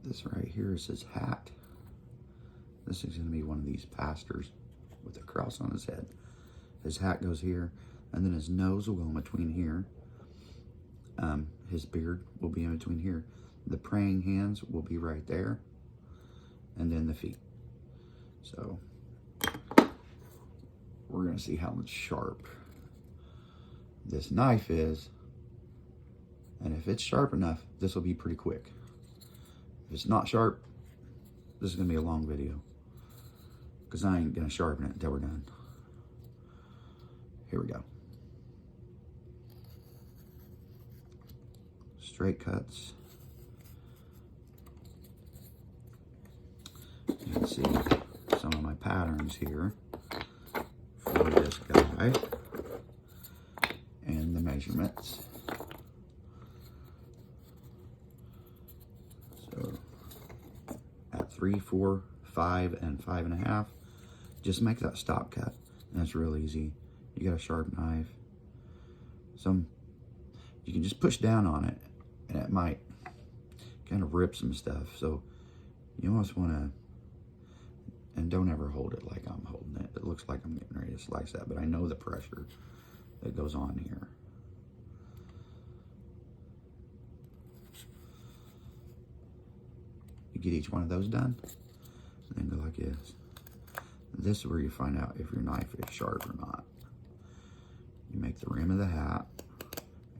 This right here is his hat. This is going to be one of these pastors with a cross on his head. His hat goes here, and then his nose will go in between here. His beard will be in between here. The praying hands will be right there, and then the feet. So we're going to see how sharp this knife is, and if it's sharp enough, this will be pretty quick. If it's not sharp, this is going to be a long video, because I ain't going to sharpen it until we're done. Here we go. Straight cuts. You can see some of my patterns here for this guy and the measurements. So at 3, 4, 5, and 5.5, just make that stop cut, and it's real easy. You got a sharp knife. You can just push down on it, and it might kind of rip some stuff. So you almost want to, and don't ever hold it like I'm holding it. It looks like I'm getting ready to slice that, but I know the pressure that goes on here. You get each one of those done, and then go like this. This is where you find out if your knife is sharp or not. You make the rim of the hat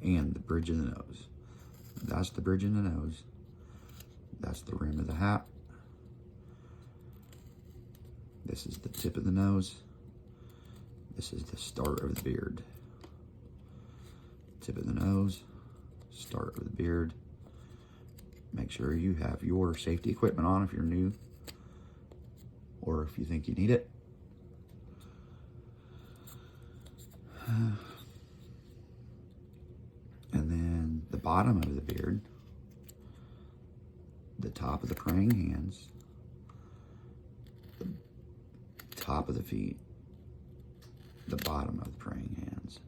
and the bridge of the nose. That's the bridge of the nose. That's the rim of the hat. This is the tip of the nose. This is the start of the beard. Tip of the nose, start of the beard. Make sure you have your safety equipment on if you're new, or if you think you need it. And then the bottom of the beard, the top of the praying hands, the top of the feet, the bottom of the praying hands.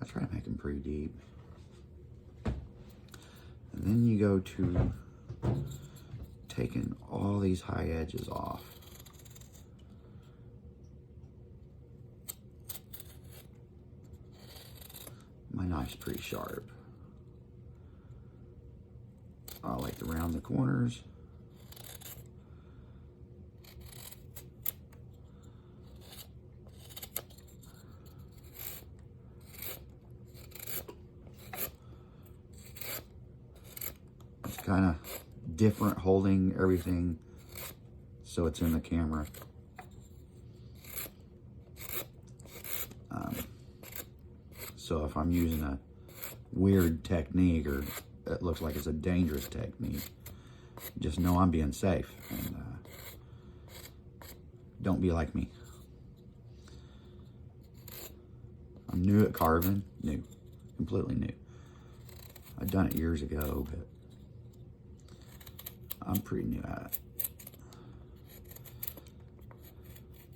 I try to make them pretty deep. And then you go to taking all these high edges off. My knife's pretty sharp. I like to round the corners. It's kind of different holding everything so it's in the camera. So if I'm using a weird technique, or it looks like it's a dangerous technique, just know I'm being safe, and don't be like me. I'm new at carving, completely new. I've done it years ago, but I'm pretty new at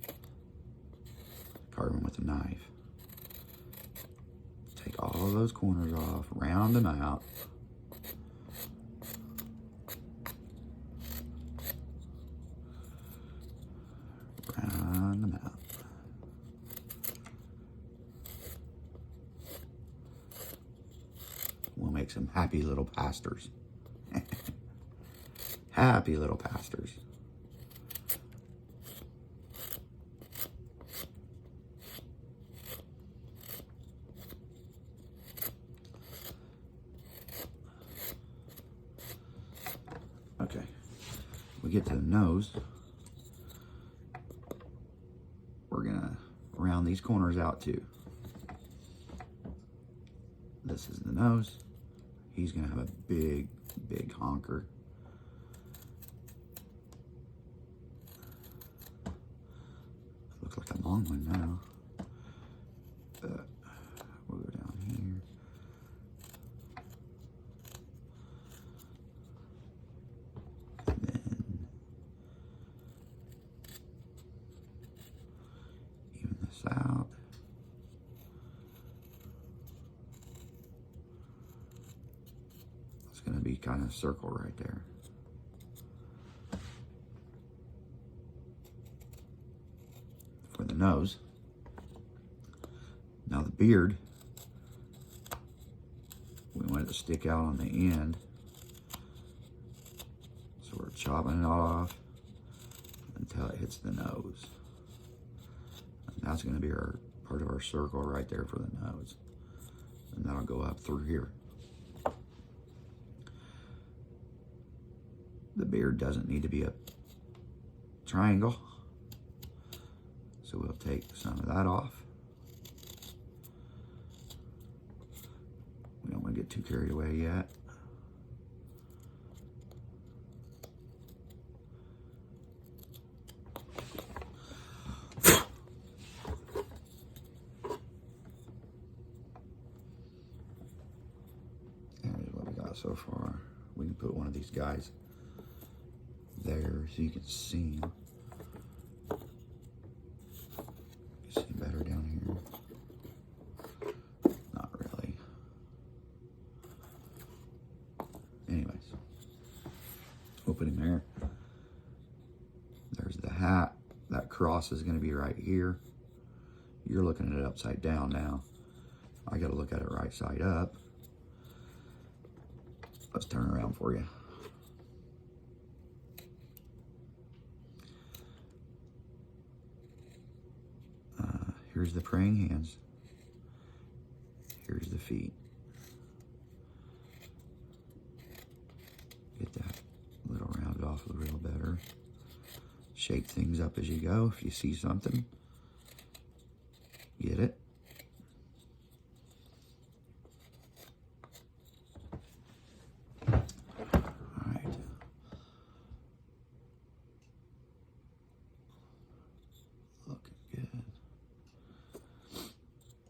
it. Carving with a knife. Take all of those corners off, round them out. Round them out. We'll make some happy little pastors. Happy little pastors. Okay, we get to the nose. We're gonna round these corners out too. This is the nose. He's gonna have a big, big honker. Looks like a long one now. We'll go down here. And then even this out. It's going to be kind of circle right there. For the nose. Now the beard, we want it to stick out on the end. So we're chopping it off until it hits the nose. And that's going to be our part of our circle right there for the nose. And that'll go up through here. The beard doesn't need to be a triangle. So we'll take some of that off. We don't want to get too carried away yet. There's what we got so far. We can put one of these guys there so you can see them. See better down here? Not really. Anyways, we'll put him there. There's the hat. That cross is going to be right here. You're looking at it upside down now. I got to look at it right side up. Let's turn around for you. Here's the praying hands. Here's the feet. Get that little rounded off a little better. Shake things up as you go. If you see something, get it.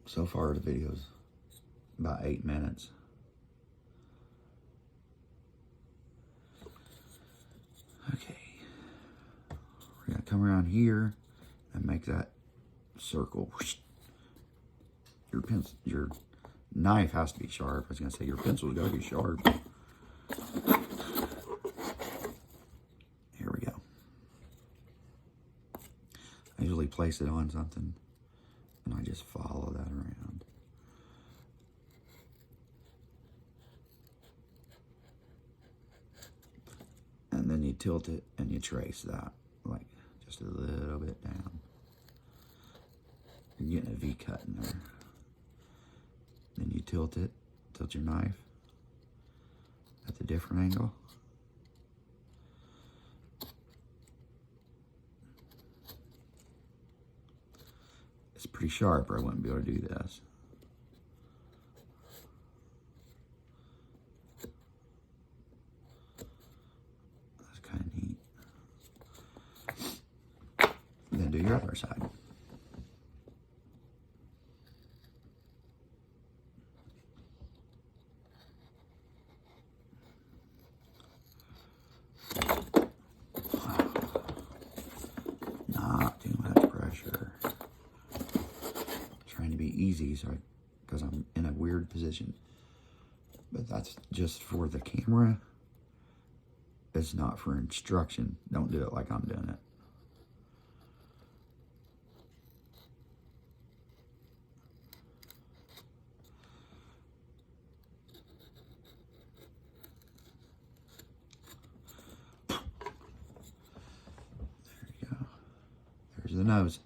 So far the video's about 8 minutes. Okay. We're gonna come around here and make that circle. Your knife has to be sharp. I was gonna say your pencil's gotta be sharp. Here we go. I usually place it on something and I just follow that around. And then you tilt it and you trace that, like just a little bit down. You're getting a V cut in there. Then you tilt it, tilt your knife at the different angle. It's pretty sharp or I wouldn't be able to do this. That's kind of neat. Then do your other side. Not too much pressure. Trying to be easy, so because I'm in a weird position. But that's just for the camera. It's not for instruction. Don't do it like I'm doing it. There you go. There's the nose.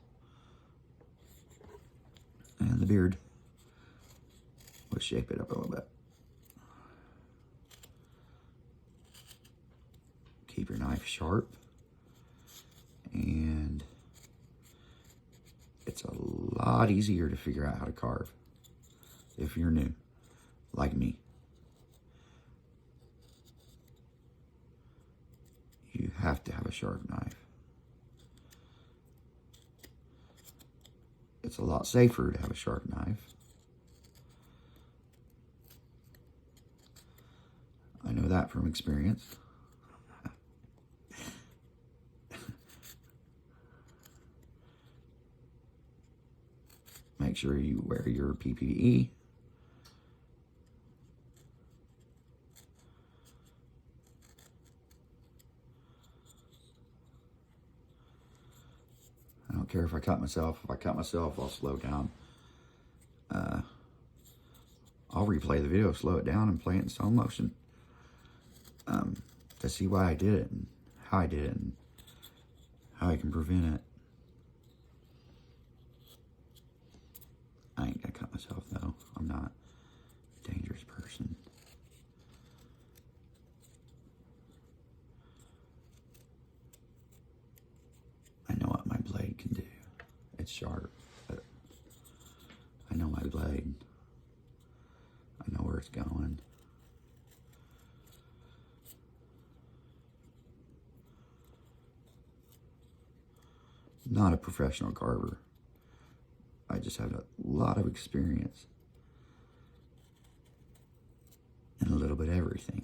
And the beard. We'll shape it up a little bit. Keep your knife sharp. And it's a lot easier to figure out how to carve if you're new, like me. You have to have a sharp knife. It's a lot safer to have a sharp knife. I know that from experience. Make sure you wear your PPE. don't care if I cut myself. If I cut myself, I'll slow down. I'll replay the video, slow it down, and play it in slow motion to see why I did it and how I did it and how I can prevent it. I ain't gonna cut myself though. I'm not a dangerous person. I know what my blade can do. It's sharp, but I know my blade. I know where it's going. Not a professional carver. I just have a lot of experience and a little bit of everything.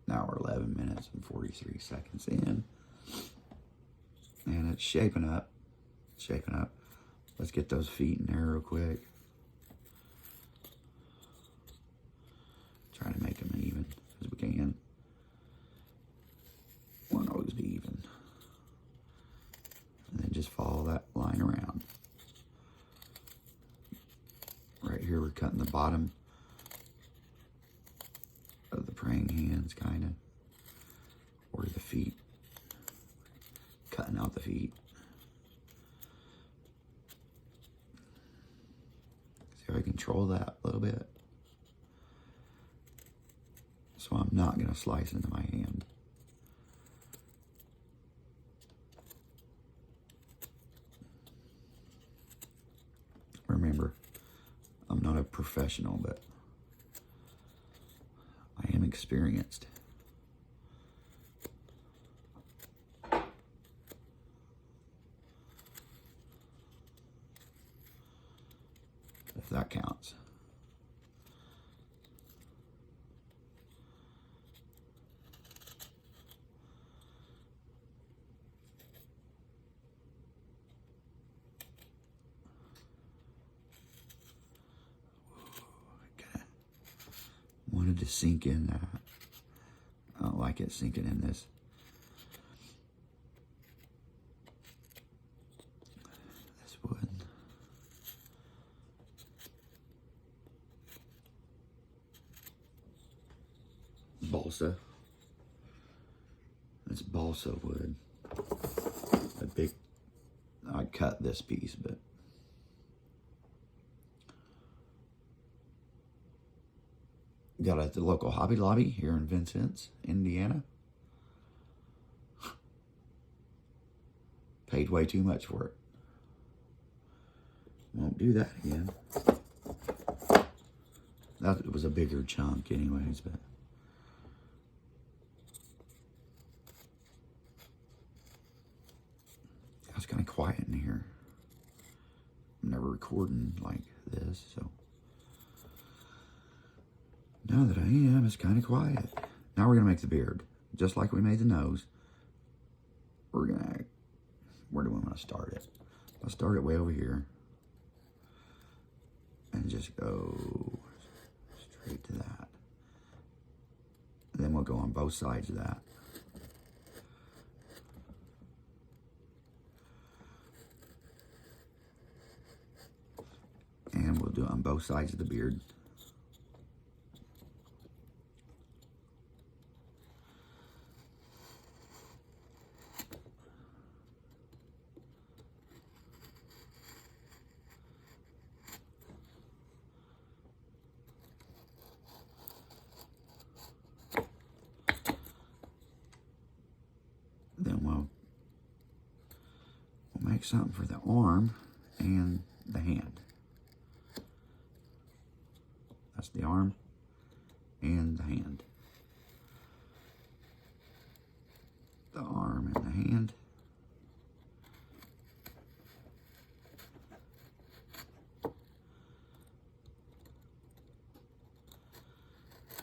Now we're 11 minutes and 43 seconds in, and it's shaping up. Shaping up. Let's get those feet in there real quick. Try to make them even as we can. Won't always be even. And then just follow that line around. Right here we're cutting the bottom of the praying hands, kind of. Or the feet. Cutting out the feet. See how I control that a little bit. So I'm not going to slice into my hand. Remember, I'm not a professional, but I am experienced. If that counts. Wanted to sink in that. I don't like it sinking in this. This wood. Balsa. It's balsa wood. I cut this piece, but got it at the local Hobby Lobby here in Vincent's, Indiana. Paid way too much for it. Won't do that again. That was a bigger chunk anyways, but it's kind of quiet in here. I'm never recording like this, so now that I am, it's kind of quiet. Now we're going to make the beard. Just like we made the nose. We're going to, where do we want to start it? I'll start it way over here. And just go straight to that. And then we'll go on both sides of that. And we'll do it on both sides of the beard. Then we'll make something for the arm and the hand. That's the arm and the hand. The arm and the hand.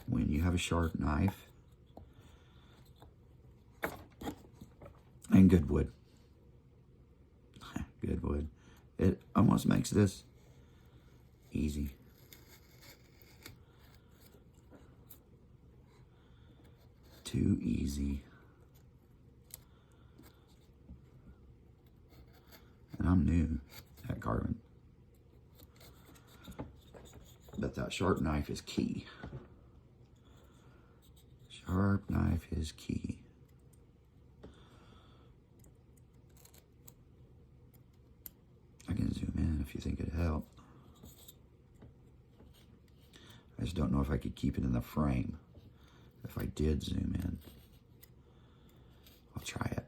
When you have a sharp knife, and good wood. Good wood. It almost makes this easy. Too easy. And I'm new at carving. But that sharp knife is key. Sharp knife is key. I can zoom in if you think it'd help. I just don't know if I could keep it in the frame. If I did zoom in, I'll try it.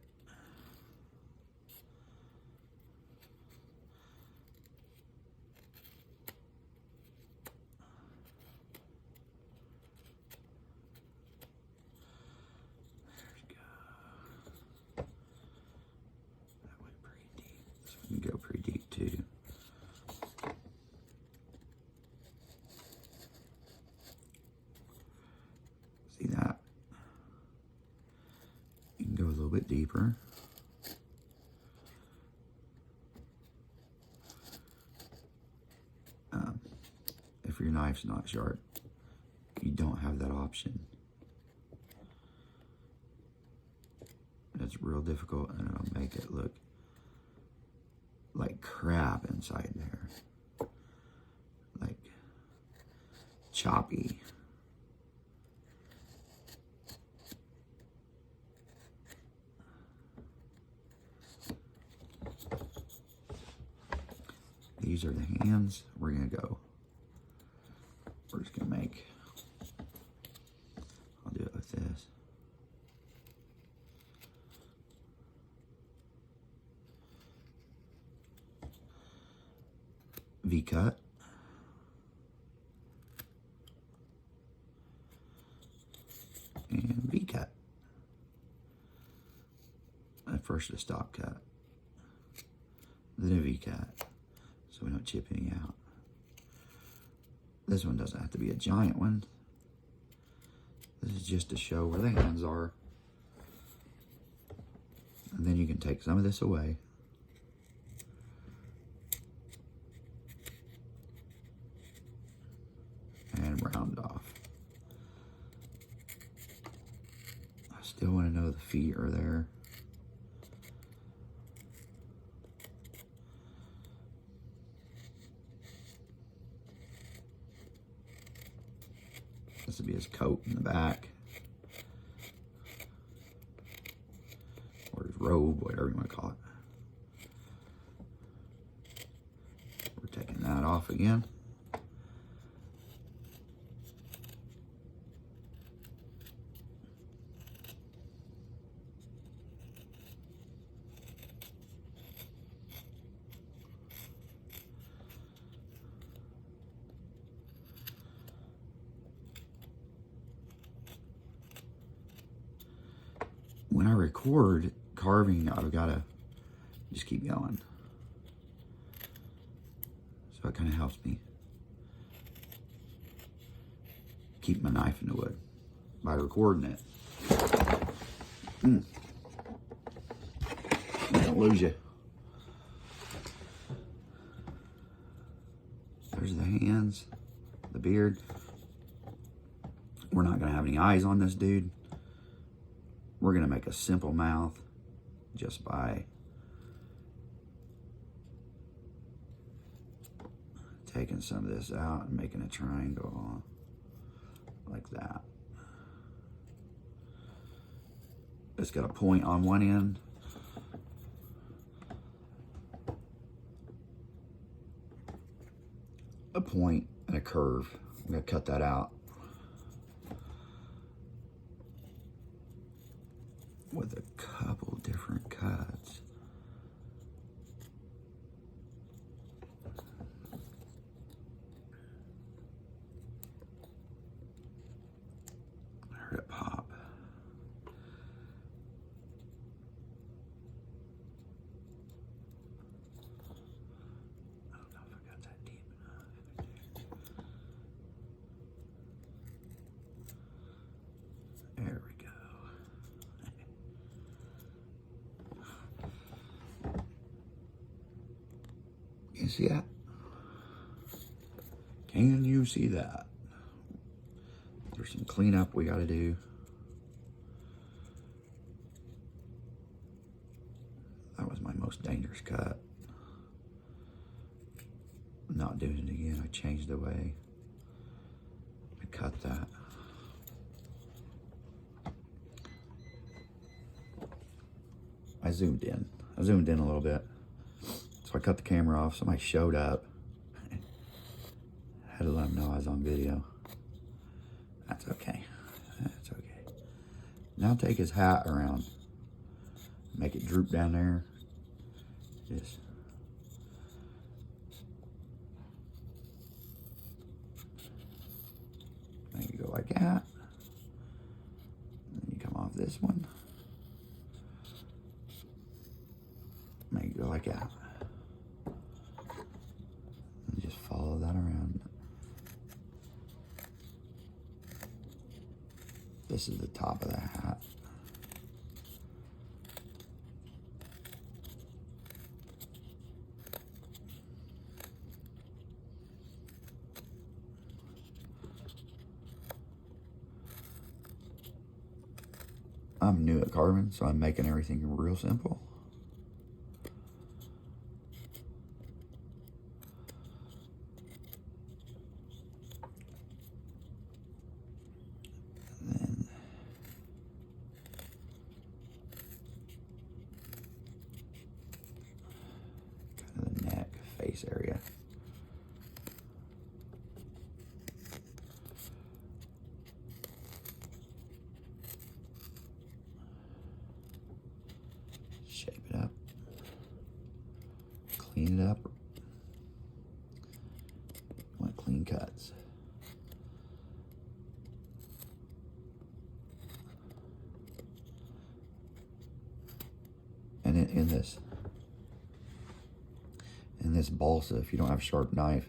There we go. That went pretty deep. So we can go pretty deep too. See that? You can go a little bit deeper. If your knife's not sharp, you don't have that option. It's real difficult, and it'll make it look like crap inside there. Like choppy. These are the hands. We're gonna go. We're just gonna make, I'll do it with this. V-cut. And V-cut. At first a stop cut. Then a V-cut. So we don't chip any out. This one doesn't have to be a giant one. This is just to show where the hands are. And then you can take some of this away. And round off. I still want to know the feet are there. This would be his coat in the back. Or his robe, whatever you want to call it. We're taking that off again. When I record carving, I've got to just keep going. So it kind of helps me keep my knife in the wood by recording it. I don't lose you. There's the hands, the beard. We're not going to have any eyes on this dude. We're going to make a simple mouth just by taking some of this out and making a triangle like that. It's got a point on one end. A point and a curve. I'm going to cut that out with a couple different cuts. I heard it pop. I don't know if I got that deep enough. There we go. You see that? Can you see that? There's some cleanup we got to do. my most dangerous cut. I'm not doing it again. I changed the way I cut that. I zoomed in a little bit. So I cut the camera off. Somebody showed up. Had to let them know I was on video. That's okay. That's okay. Now take his hat around. Make it droop down there. Just make it go like that. Then you come off this one. Make it go like that. And just follow that around. This is the top of the hat. I'm new at carving, so I'm making everything real simple. And then kind of the neck, face area. Shape it up, clean it up. You want clean cuts. And in this balsa, if you don't have a sharp knife,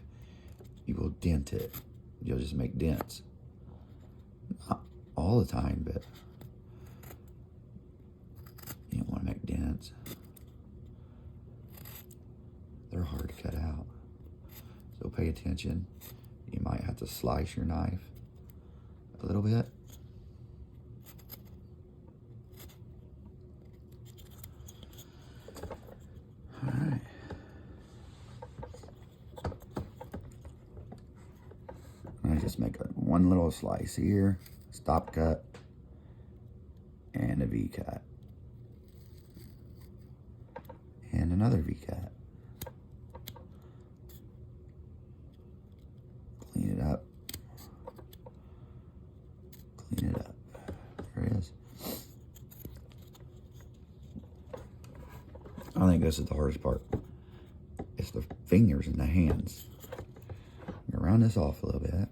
you will dent it. You'll just make dents. Not all the time, but you don't want to make dents. They're hard to cut out. So pay attention. You might have to slice your knife a little bit. All right. I just make one little slice here, stop cut, and a V cut. And another V cut. Clean it up. Clean it up. There it is. I think this is the hardest part. It's the fingers and the hands. Round this off a little bit.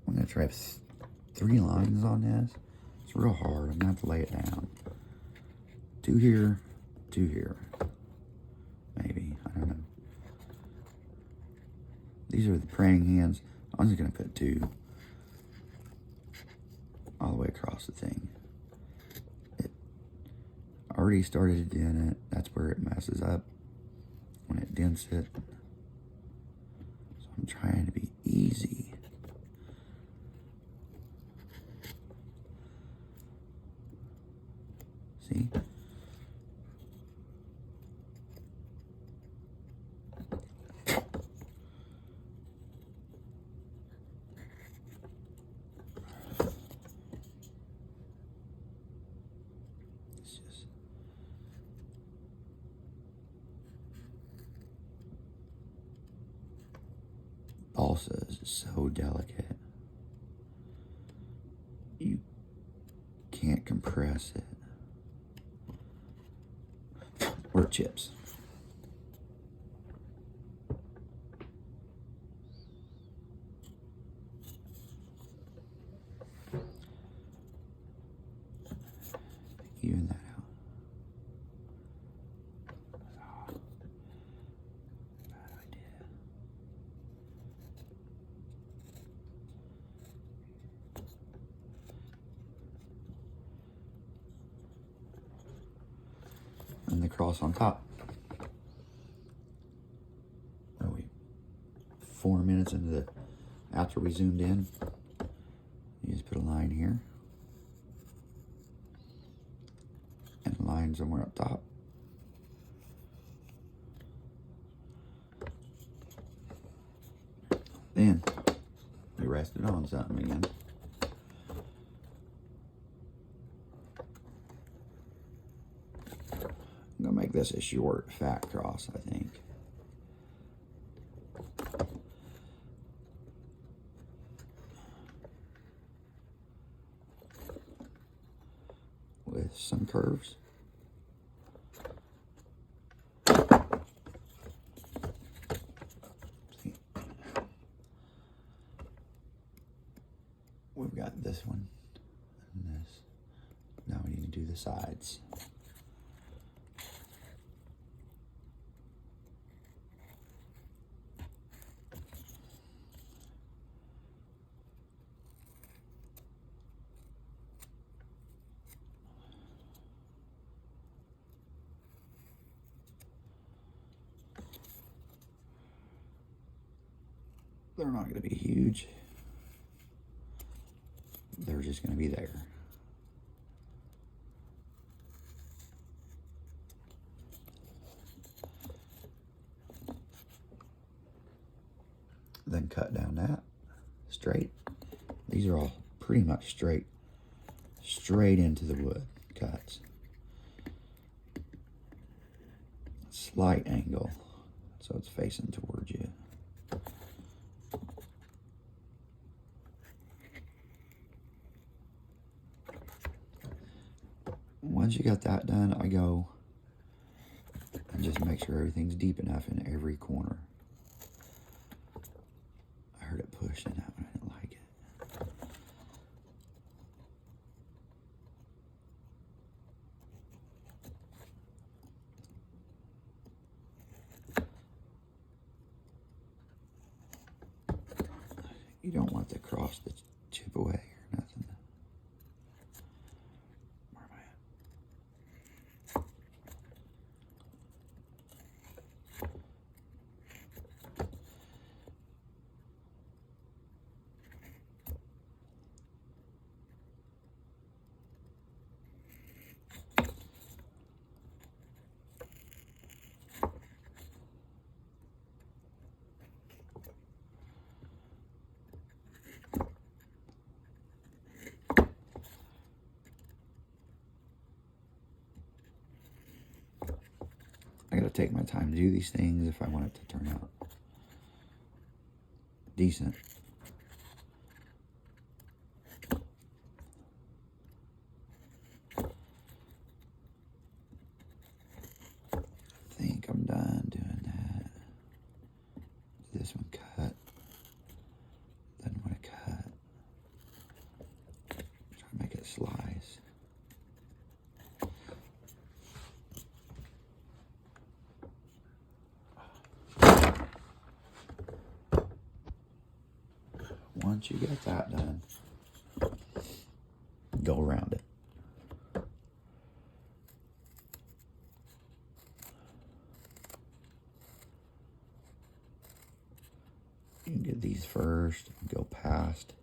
I'm gonna try 3 lines on this. It's real hard. I'm gonna have to lay it down. 2 here, 2 here. Maybe, I don't know. These are the praying hands. I'm just gonna put 2 all the way across the thing. It already started to dent it. That's where it messes up, when it dents it. So I'm trying to be easy. See? It's just balsa is so delicate. You can't compress it. Or chips. Even that out. Oh, bad idea. And the cross on top. Are we 4 minutes into the, after we zoomed in? You just put a line here. And a line somewhere up top. Then we rest it on something again. I'm gonna make this a short, fat cross, I think. With some curves. See? We've got this one and this. Now we need to do the sides. They're not going to be huge. They're just going to be there. Then cut down that straight. These are all pretty much straight into the wood cuts. Slight angle, so it's facing towards you. Once you got that done, I go and just make sure everything's deep enough in every corner. I heard it push in that one, I didn't like it. You don't want the cross to chip away or nothing. Where am I at? I gotta take my time to do these things if I want it to turn out decent. I think I'm done doing that. This one cut. Then want to cut. Try to make it slice. Once you get that done, go around it. You can get these first, go past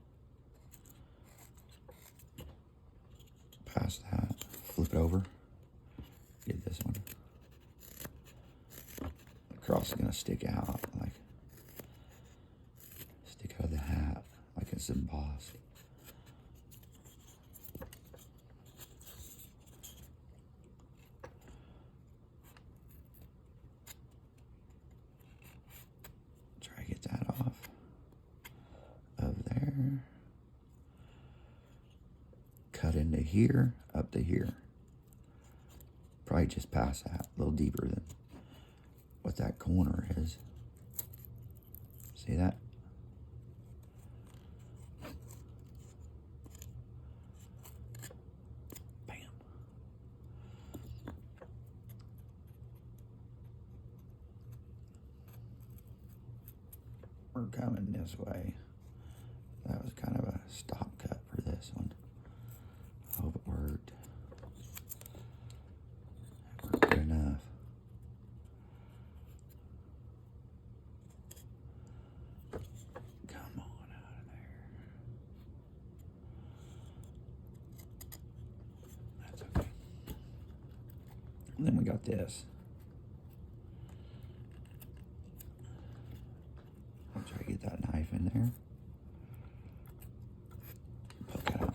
that, flip it over, get this one. The cross is gonna stick out, like stick out of the hat, like it's embossed. Try to get that off of there. Cut into here, up to here. Probably just past that, a little deeper than what that corner is. See that? Bam. We're coming this way. That was kind of a stop cut for this one. I hope it worked. It worked good enough. Come on out of there. got this. I'll try to get that knife in there. Poke it out.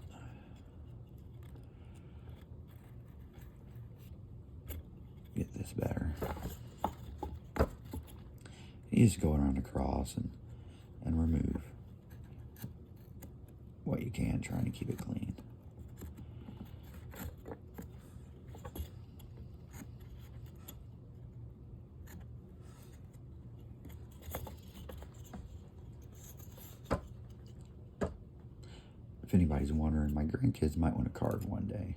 Get this better. You just go around the cross and remove what you can, trying to keep it clean. If anybody's wondering, my grandkids might want to carve one day.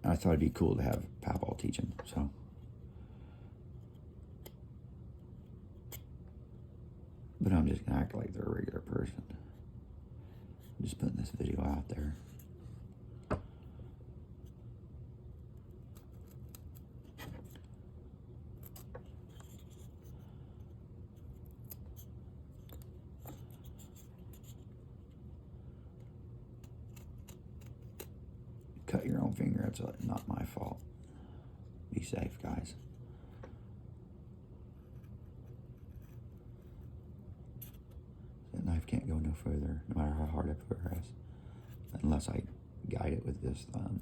And I thought it'd be cool to have Papa teach them, so. But I'm just gonna act like they're a regular person. I'm just putting this video out there. Cut your own finger, it's not my fault. Be safe, guys. That knife can't go no further, no matter how hard I press, unless I guide it with this thumb.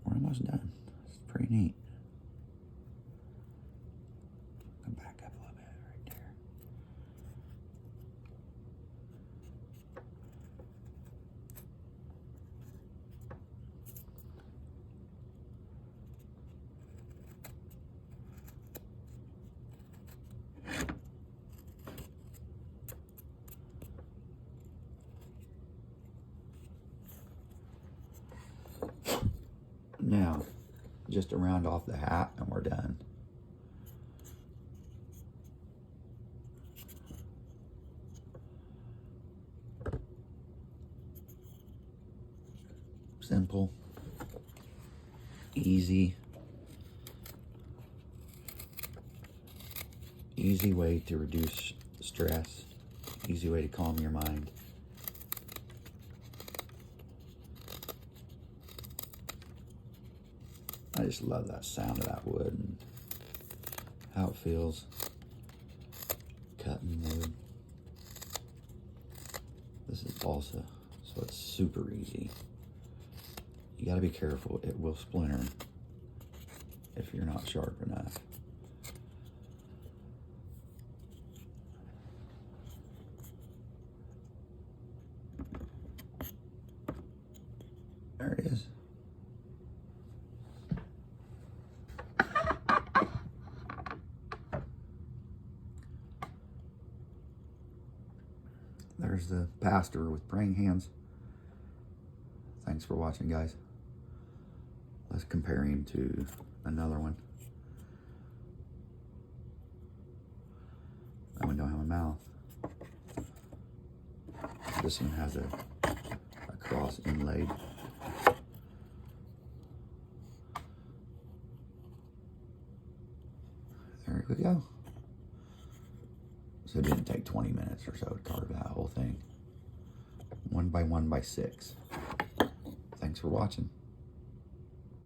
We're almost done. It's pretty neat. Come back up a little bit right there. Now, just to round off the hat and we're done. Simple, easy way to reduce stress, easy way to calm your mind. I just love that sound of that wood and how it feels cutting wood. This is balsa, so it's super easy. You gotta be careful, it will splinter if you're not sharp enough. There it is. There's the pastor with praying hands. Thanks for watching, guys. Let's compare him to another one. That one don't have a mouth. This one has a cross inlaid. There we go. So it didn't take 20 minutes or so to carve that whole thing. 1 by 1 by 6. Thanks for watching.